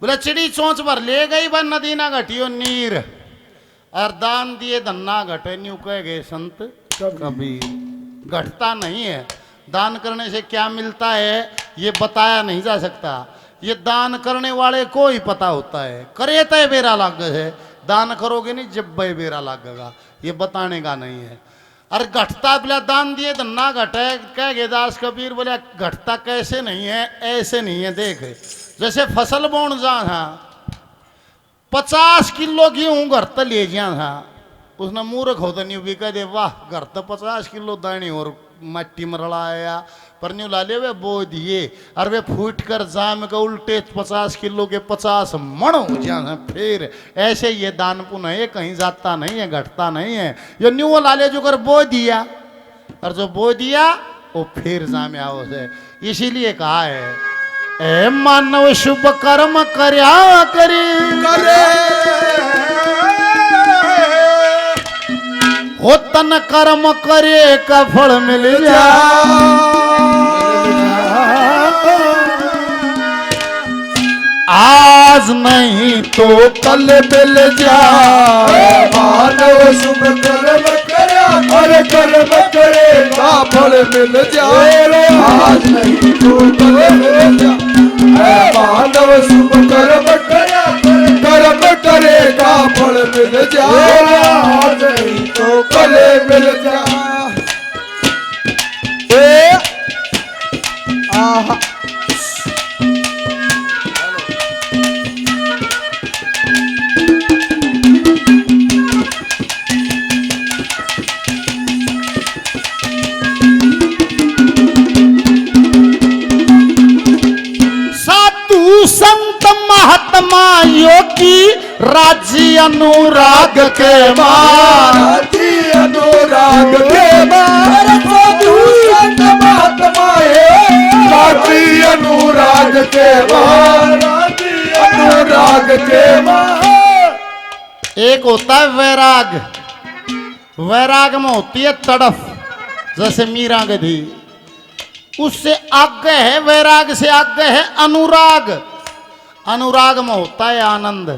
बोले चिड़ी चोंच भर ले गई बन नदी ना घटियो नीर और दान दिए धन्ना घटे न्यू कह गए संत कबीर। घटता नहीं है, दान करने से क्या मिलता है ये बताया नहीं जा सकता, ये दान करने वाले को ही पता होता है। करे तय बेरा लाग है, दान करोगे नहीं जब भाई बेरा लागेगा, ये बताने का नहीं है। अरे घटता बोला दान दिए धन्ना घटे कह गए दास कबीर। बोले घटता कैसे नहीं है, ऐसे नहीं है। देख जैसे फसल बोन जा था 50 किलो गेहूं घर तो ले जा था, उसने मूर्ख होता नहीं भी कह दे वाह घर तो 50 किलो दाने और मट्टी में रलाया पर न्यू ला ले वे बो दिए और वे फूट कर जाम के उल्टे 50 किलो के 50 मण हो जाए। फिर ऐसे ये दान पुण्य है, कहीं जाता नहीं है, घटता नहीं है। ये न्यू ला ले जो कर बो दिया और जो बो दिया वो फिर जामे आओ से। इसीलिए कहा है ए मानव शुभ कर्म करया करे हो तन कर्म करे का फल मिल जा। आज नहीं तो कल मिल जा। मानव शुभ कर्म करे और कर्म करे का फल मिल जाए। आज नहीं तो कल मिल जा। मानव शुभ कर्म करे कर्म करे का फल मिल जाए। आज नहीं तो कल मिल जा। आहा संत महात्मा योगी राज्य अनुराग के मार। राज्य अनुराग के मार साधु संत महात्मा राज्य अनुराग के मार। राज्य अनुराग के मार। एक होता है वैराग, वैराग में होती है तड़फ, जैसे मीरा गधी, उससे आगे है वैराग से आगे है अनुराग। अनुराग में होता है आनंद।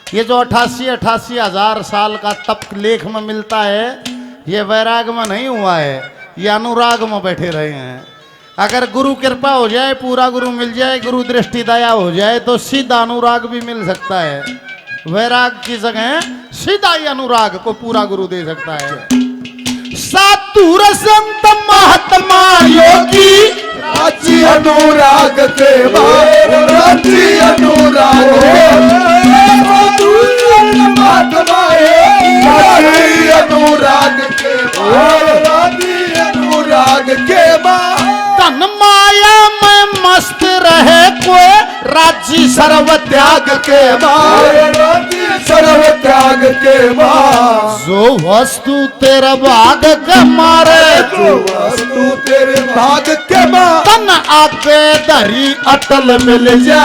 ये जो 88 हजार साल का तप लेख में मिलता है ये वैराग में नहीं हुआ है, ये अनुराग में बैठे रहे हैं। अगर गुरु कृपा हो जाए, पूरा गुरु मिल जाए, गुरु दृष्टि दया हो जाए तो सीधा अनुराग भी मिल सकता है। वैराग की जगह सीधा ही अनुराग को पूरा गुरु दे सकता है। साधु संत महात्मा योगी राज्य अनुराग के मार। राज्य अनुराग साधु संत महात्मा राज्य अनुराग के मार। राज्य अनुराग के मार। तन माया में मस्त रहे कोई राज्य सर्व त्याग के मार। राज्य सर्व त्याग के मार। जो वस्तु तेरा भाग के मारे, जो वस्तु तेरे भाग के मार। तन आगे धरी अटल मिल जा।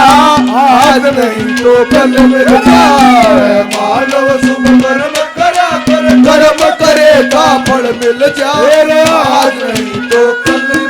आज नहीं तो कल मिल जाए। मानव शुभ कर्म करा कर कर्म करे का फल मिल जाए। आज नहीं तो कल मिल।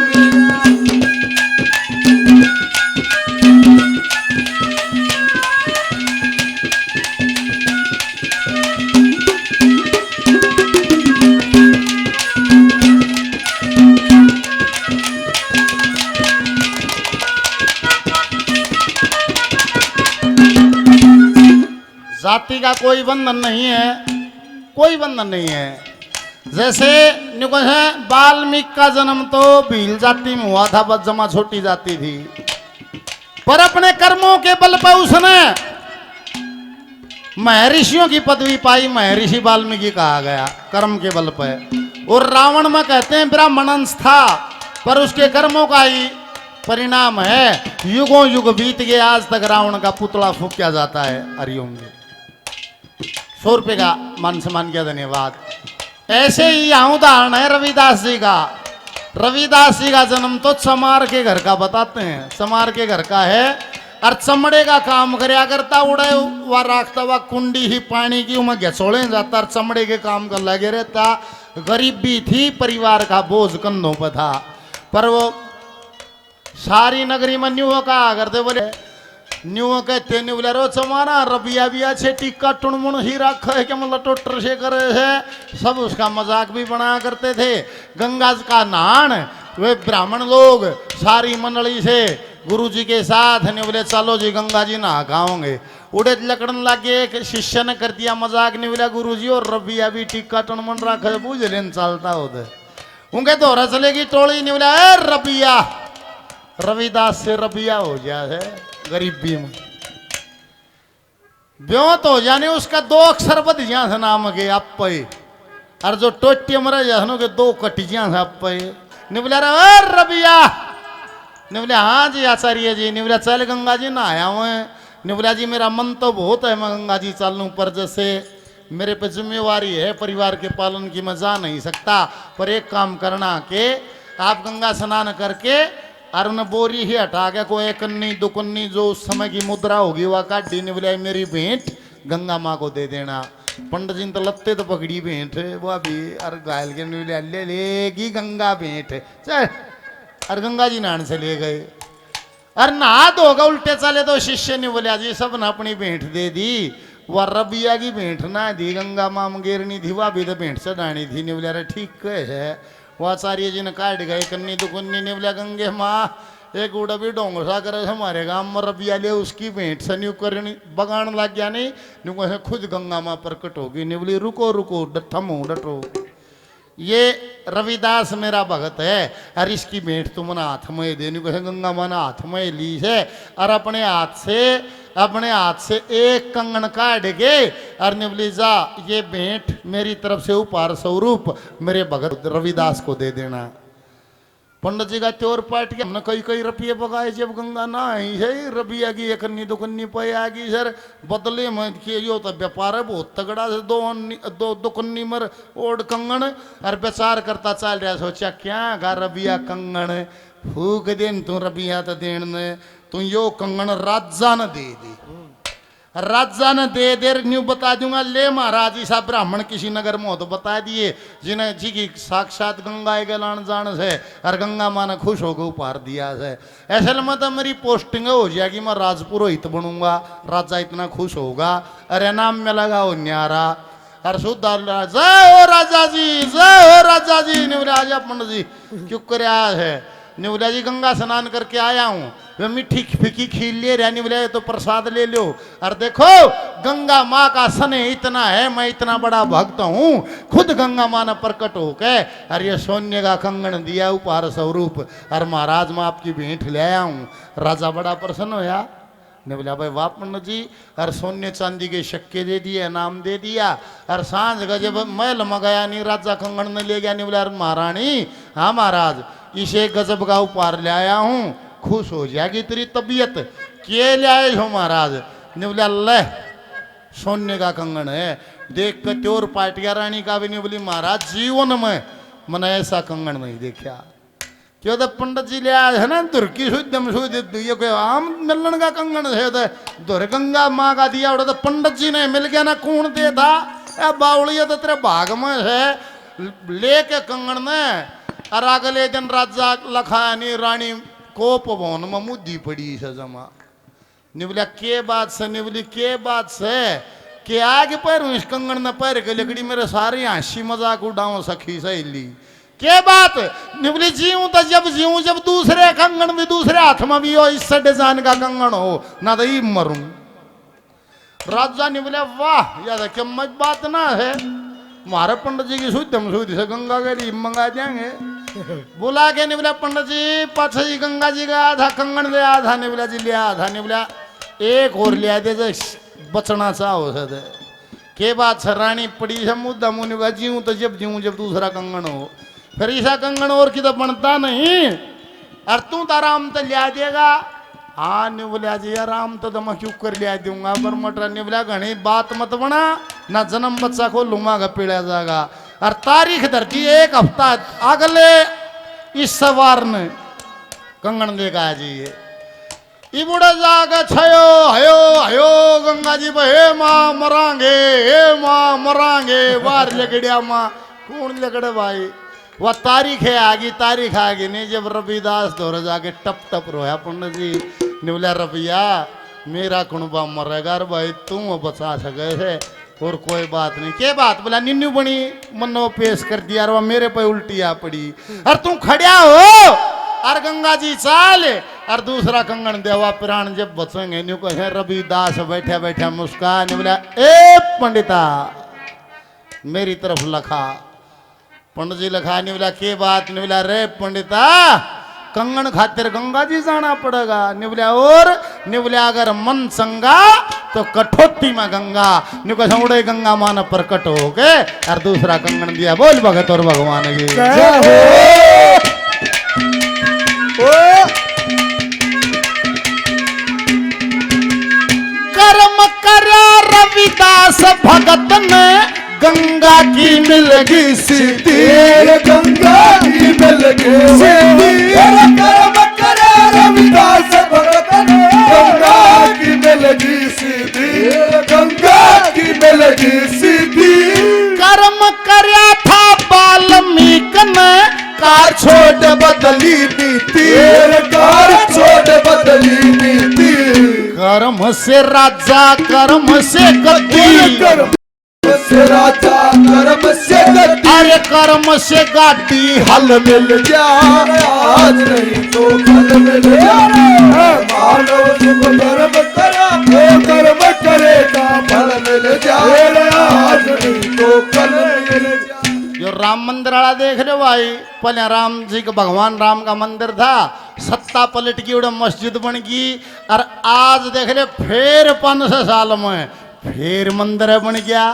जाति का कोई बंधन नहीं है, कोई बंधन नहीं है। जैसे वाल्मीकि का जन्म तो भील जाति में हुआ था, बस जमा छोटी जाति थी, पर अपने कर्मों के बल पर उसने महर्षियों की पदवी पाई। महर्षि वाल्मीकि कहा गया कर्म के बल पर। और रावण में कहते हैं ब्राह्मणंश था, पर उसके कर्मों का ही परिणाम है। युगों युग बीत गए, आज तक रावण का पुतला फूंका जाता है। हरिओम 100 रुपये का मान सम्मान किया, धन्यवाद। ऐसे ही यहाँ उदाहरण है रविदास जी का। रविदास जी का जन्म तो चमार के घर का बताते हैं, चमार के घर का है। और चमड़े का काम करया करता, उड़े व राखता हुआ कुंडी ही पानी की उमें घसोड़े जाता और चमड़े के काम कर लगे रहता। गरीबी थी, परिवार का बोझ कंधों पर था, पर वो सारी नगरी में न्यू कहा करते बोले न्यू कहते न्यू बोले रो चमारा रबिया बिया छे टिक्का टुणमुण ही रखा है कि मतलब टोटर से करे है सब उसका मजाक भी बना करते थे। गंगा का नहान वे ब्राह्मण लोग सारी मंडली से गुरु जी के साथ ने बोले चलो जी गंगा जी नहा खाओगे। उड़े लकड़न लगे एक शिष्य ने कर दिया मजाक नहीं बोला गुरु जी और रबिया भी टिक्का टुणमुण रखा है बुझ लेन चलता उधर उनके दोहरा चलेगी टोली नहीं बोला रबिया रविदास से रबिया हो गया है गरीबी में ब्योत हो जाने उसका 2 अक्षर बद जा नाम के अपे और जो टोटी मरे जानो के 2 कटिजिया था अपे ने बोला रबिया ने बोले हाँ जी आचार्य जी ने बोला चल गंगा जी ना आया हूँ ने बोला जी मेरा मन तो बहुत है मैं गंगा जी चल लूँ पर जैसे मेरे पे जिम्मेवारी है परिवार के पालन की मैं जा नहीं सकता पर एक काम करना कि आप गंगा स्नान करके और उन्हें बोरी ही हटा के कोई एकन्नी दुकन्नी जो उस समय की मुद्रा होगी वह काटी ने बोला मेरी भेंट गंगा माँ को दे देना। पंडित जी ने तो लत्ते तो पकड़ी भेंट वह भी और घायल के ले लेगी गंगा भेंट चल और गंगा जी नहाने से ले गए और नहा धोगा उल्टे चले तो शिष्य ने बोला जी सब ने अपनी भेंट दे दी वह रबिया की भेंट ना दी गंगा माँ गेरनी थी वह भी तो भेंट चढ़ानी थी ने बोला ठीक है वो आचार्य जी ने काट गए कन्नी दुकन्नी ने बोला गंगे माँ एक उड़ा भी डोंगसा करे हमारे गांव में रबिया ले उसकी भेंट से न्यू करनी बगान लग गया नहीं न्यू कहे खुद गंगा माँ प्रकट होगी ने बोली रुको रुको थमो डटो ये रविदास मेरा भगत है और इसकी भेंट तुमने हाथ में दे न्यू कहे गंगा माँ ने हाथ में ली है और अपने हाथ से एक कंगन काट के और ने बोली जा ये भेंट मेरी तरफ से उपहार स्वरूप मेरे भगत रविदास को दे देना। पंडित जी का त्योर पाट के हमने कई रुपये पकाए जब गंगा ना आई है रबिया की एक अन्नी दुकन्नी पे आ गई सर बदले में यो तो व्यापार है बहुत तगड़ा से दो दुकन्नी मर ओढ़ कंगन और बेचार करता चल रहा सोचा क्या गा रबिया कंगन फूक देन तू रबिया तो देन तू यो कंगन राजा ने दे दी राजा ने दे देर न्यू बता दूंगा ले महाराज ईसा ब्राह्मण किसी नगर में हो तो बता दिए जिन्हें जी की साक्षात गंगा के लान जान से और गंगा माँ ने खुश होकर उपहार दिया है ऐसे में तो मेरी पोस्टिंग हो जाएगी मैं राजपुरोहित बनूंगा राजा इतना खुश होगा अरे नाम में लगा हो न्यारा और शुद्ध जय हो राजा जी ने बोला आजा पंडित जी क्यों कर है ने बोला जी गंगा स्नान करके आया हूँ वे मिट्टी फीकी खीर ले रहा बोले तो प्रसाद ले लो और देखो गंगा माँ का स्नेह इतना है मैं इतना बड़ा भक्त हूँ खुद गंगा माँ ने प्रकट होके और ये सोने का कंगन दिया उपहार स्वरूप और महाराज मैं आपकी भेंट ले आया हूँ। राजा बड़ा प्रसन्न होया ने बोला भाई वाह पंडित जी और सोने चांदी के शक्के दे दिए नाम दे दिया और सांझ का जब महल में गया नहीं राजा कंगन ने ले गया नहीं बोला महारानी हाँ महाराज इसे गजब का उपहार ले आया हूँ खुश हो जाएगी तेरी तबीयत के ले आए हो महाराज ने बोला ले सोने का कंगन है देख कर त्योर पाटिया रानी का भी नहीं बोली महाराज जीवन में मैंने ऐसा कंगन नहीं देखा क्यों तो पंडित जी ले आए है ना दुर्की शुद्धम शुद्ध ये कोई आम मिलन का कंगन है दुर गंगा माँ का दिया उड़ा तो पंडित जी ने मिल गया ना कौन दे था बावड़िया तो तेरे भाग में है लेके कंगन ने और अगले दिन राजा लखानी रानी कोप भवन में मुद्दी पड़ी से जमा निबला के बात से निबली के बात से के आगे पैर इस कंगन ने पैर के लकड़ी मेरे सारे हंसी मजाक उड़ाओ सखी सहेली के बात निबली जीऊं तो जब दूसरे कंगन भी दूसरे हाथ में भी हो इससे डिजाइन का कंगन हो ना तो ही मरूं। राजा ने बोला वाह याद क्या मत बात ना है हमारे पंडित जी की शुद्धम शुद्ध से गंगा के लिए मंगा देंगे बोला के नहीं बोला पंडित जी पाछा जी गंगा जी का आधा कंगन ले आधा नहीं बोला जी ले आधा नहीं बोला एक और ले दे बचना चाहो सद के बात सर रानी पड़ी से मुद्दा मुनि का जीऊं तो जब दूसरा कंगन हो फिर ऐसा कंगन और की तो बनता नहीं और तू तो आराम तो लिया देगा हाँ नहीं बोला जी आराम तो मैं क्यों कर लिया दूंगा पर मटर नहीं बोला घनी बात मत बना ना जन्म बच्चा को लूंगा का पीड़ा जाएगा और तारीख धरती एक हफ्ता अगले इस सवार ने कंगन लेगा जी ये बुढ़ा जागा छयो हयो हयो गंगा जी हे माँ मरांगे बाहर लगड़िया माँ कौन लगड़े भाई वह तारीख है आगी नहीं जब रविदास दौर जाके टप टप रोया पंडित जी ने बोला रबिया मेरा कुणबा मरेगा रे भाई, तुम बचा सके थे और कोई बात नहीं। के बात बोला निन्नू बनी मनो पेश कर दिया और मेरे पे उल्टी आ पड़ी। और तुम खड़िया हो और गंगा जी चाल और दूसरा कंगन देवा प्राण जब बचेंगे न्यू कहे रविदास बैठे बैठे मुस्कान बोला ए पंडिता मेरी तरफ लखा। पंडित जी लखा नहीं बोला के बात नहीं बोला रे पंडिता कंगन खातिर गंगा जी जाना पड़ेगा। निबलिया और निबलिया अगर मन संगा तो कठोती में गंगा निको समुड़े गंगा मान प्रकट हो के और दूसरा कंगन दिया। बोल भगत और भगवान की जय हो। कर्म करा रविदास भगत ने गंगा की मिलगी सिद्धि। गंगा की मिलगी सिद्धि। कर्म करे रविदास भगत ने गंगा की मिलगी सिद्धि। गंगा की मिलगी सिद्धि। कर्म करया था वाल्मीकि ने कार छोड़ बदली नीति। कार छोड़ बदली नीति। कर्म से राजा कर्म से गद्दी। कर्म से राजा कर्म से गद्दी। अरे कर्म से गाड़ी हल मिल जा आज नहीं तो कल मिल जा। मानव शुभ कर्म करा तो कर्म करेगा फल मिल जा। आज नहीं तो कल मिल जा। जो राम मंदिर वाला देख रहे हो भाई, पहले राम जी का भगवान राम का मंदिर था, सत्ता पलट की उड़े मस्जिद बन गई और आज देख रहे फिर 500 साल में फिर मंदिर बन गया।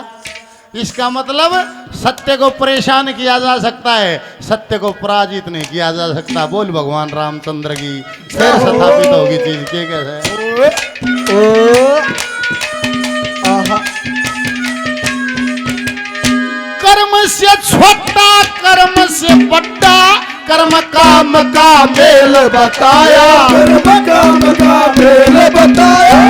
इसका मतलब सत्य को परेशान किया जा सकता है, सत्य को पराजित नहीं किया जा सकता। बोल भगवान रामचंद्र की फिर स्थापित होगी चीज के कैसे। कर्म से छोटा कर्म से बड़ा कर्म काम का मेल बताया। कर्म काम का मेल बताया।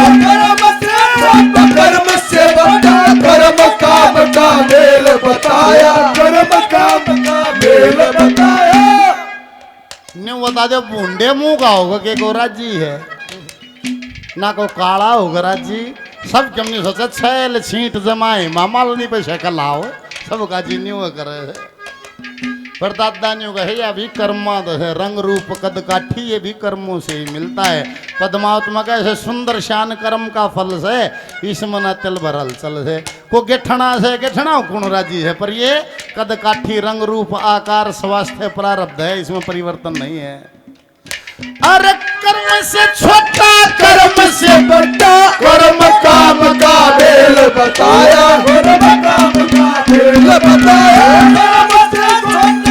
कर्म से बड़ा कर्म काम का मेल बताया। कर्म काम का मेल बताया। ने बता दो बूंदे मुंह का होगा के गोरा जी है ना को काला होगा राजी। सब जमने सोचा छैल छींट जमाए मामालनी पे शक्ल आओ सब का जी न्यू करे। पर दादा न्यू कहे अभी कर्मा है रंग रूप कद काठी ये भी कर्मों से ही मिलता है। पद्मावत कैसे सुंदर शान कर्म का फल से इसमें न तिल भरल चल से को गेठना से गेठना गुण राजी है। पर ये कद काठी रंग रूप आकार स्वास्थ्य प्रारब्ध है, इसमें परिवर्तन नहीं है। अरे कर्म से छोटा कर्म से बड़ा कर्म काम का मेल बताया। कर्म काम का मेल बताया।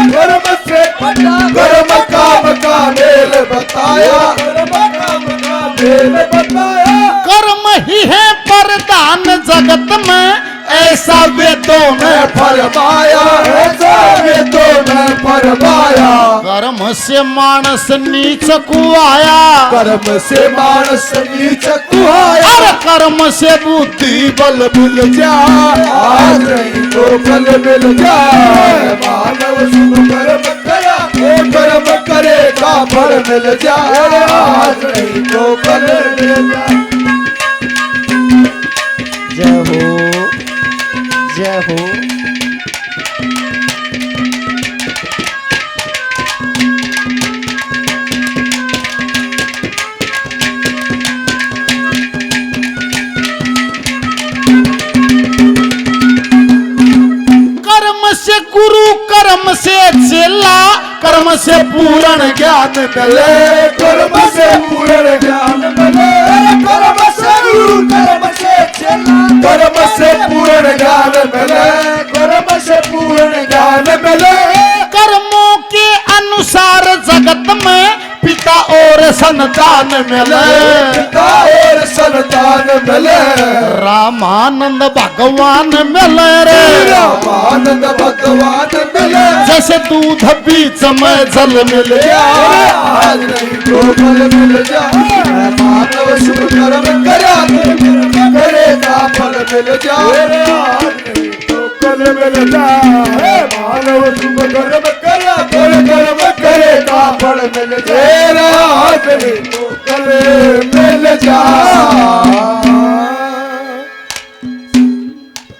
कर्म से बड़ा कर्म काम का मेल बताया। कर्म काम का मेल बताया। कर्म ही है वरदान जगत में ऐसा वेदों में फरमाया। ऐसा वेदों में फरमाया। कर्म से मानस नीच को आया। कर्म से मानस नीच को आया। अरे कर्म से बुद्धि बल मिल जा आज नहीं तो कल मिल जाए। मानव शुभ कर्म करा तो कर्म करेगा फल मिल जाए। आज नहीं तो कल मिल जाए। जय हो जय हो। कर्म से गुरु कर्म से चेला कर्म से पूर्ण ज्ञान मिले। कर्म से पूर्ण ज्ञान मिले। कर्म से गुरु कर्म से चेला कर्म से पूर्ण ज्ञान मिले। कर्म से पूर्ण ज्ञान मिले। कर्मों के अनुसार जगत में पिता और संतान मिले। पिता और संतान मिले। रामानंद भगवान मिले रे। रामानंद भगवान मिले। जैसे दूध बीच में जल मिल गया। आज नहीं तो फल मिल जाए। मानव शुभ कर्म करा करेगा फल मिल जाए। आज नहीं तो कल मिल जाए। मानव शुभ कर्म करा कर्म करेगा फल मिल जाए। आज नहीं तो कल मिल क्या